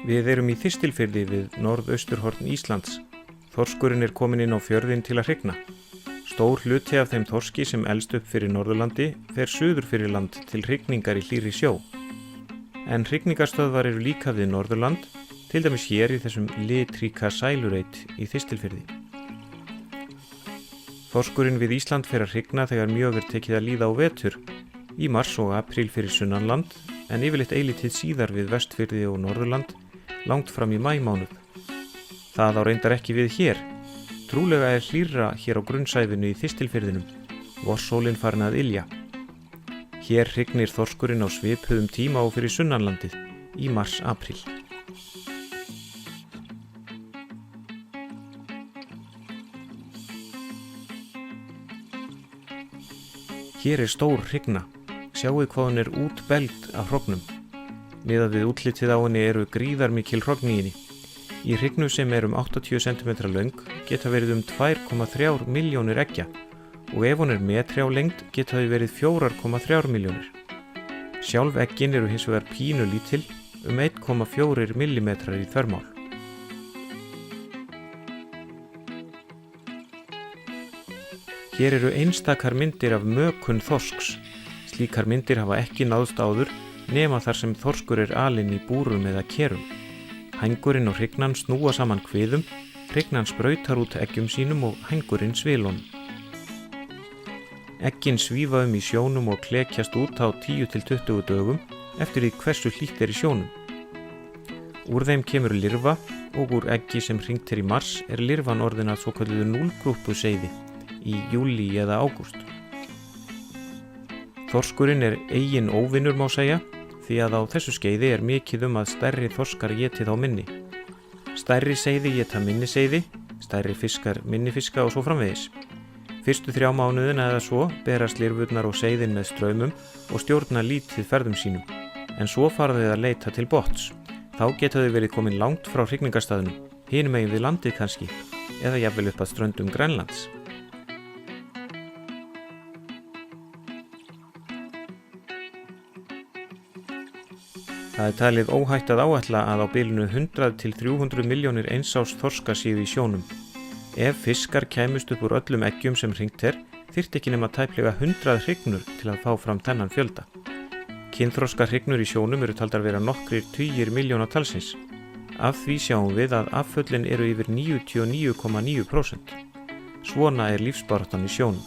Við erum í Þistilfirði við norðausturhorn Íslands. Þorskurinn komin inn á fjörðinn til að hrygna. Stór hluti af þeim þorski sem elst upp fyrir Norðurlandi fer suður fyrir land til hrygningar í hlýrri sjó. En hrygningarstöðvar eru líka við Norðurland, til dæmis hér í þessum litríka sælureit í Þistilfirði. Þorskurinn við Ísland fer að hrygna þegar mjög tekið að líða á vetur, í mars og apríl fyrir sunnanland, en yfirleitt eilítið síðar við Vestfirði og Norðurland, langt fram í maímánuð. Það á reyndar ekki við hér. Trúlega er hlýrra hér á grunnsævinu í Þistilfirðinum, vorsólin farin að ylja. Hér hrygnir þorskurinn á svipuðum tíma og fyrir sunnanlandið, í mars-apríl. Hér er stór hrygna. Sjáið hvað hún er útbelgd af hrognum. Miðað við útlitið á henni eru gríðarmikil hrogn í henni. Í hrygnu sem er 80 cm löng geta verið 2,3 milljónir eggja og ef hún er metri á lengd geta þau verið 4,3 milljónir. Sjálf eggin eru hins vegar pínu lítil, 1,4 mm í þvermál. Hér eru einstakar myndir af mökun þorsks. Slíkar myndir hafa ekki náðst áður nema þar sem þorskur er alinn í búrum eða kerum. Hængurinn og hrygnan snúa saman kviðum, hrygnan sprautar út eggjum sínum og hængurinn svilunum. Eggin svífa í sjónum og klekjast út á 10-20 dögum eftir því hversu hlýtt er í sjónum. Úr þeim kemur lirfa og úr eggi sem hringt í mars er lirfan orðin að svokölluðu núllgrúppuseiði í júlí eða ágúst. Þorskurinn er eigin óvinur má segja, því að á þessu skeiði er mikið að stærri þorskar éti þá minni. Stærri seiði éta minni seiði, stærri fiskar minni fiska og svo framvegis. Fyrstu 3 mánuðina eða svo berast lirfurnar og seiðin með straumum og stjórna lítið ferðum sínum, en svo fara þau að leita til botns. Þá geta þau verið komin langt frá hrygningarstaðnum, hinum megin við landið kannski, eða jafnvel upp að ströndum Grænlands. Það er talið óhætt að áætla að á bilinu 100-300 milljónir einsás þorska séu í sjónum. Ef fiskar kæmust upp úr öllum eggjum sem hringt þyrfti ekki nema tæplega 100 hrygnur til að fá fram þennan fjölda. Kynþroska hrygnur í sjónum eru taldar vera nokkrir tugir milljóna talsins. Af því sjáum við að afföllin eru yfir 99,9%. Svona er lífsbaráttan í sjónum.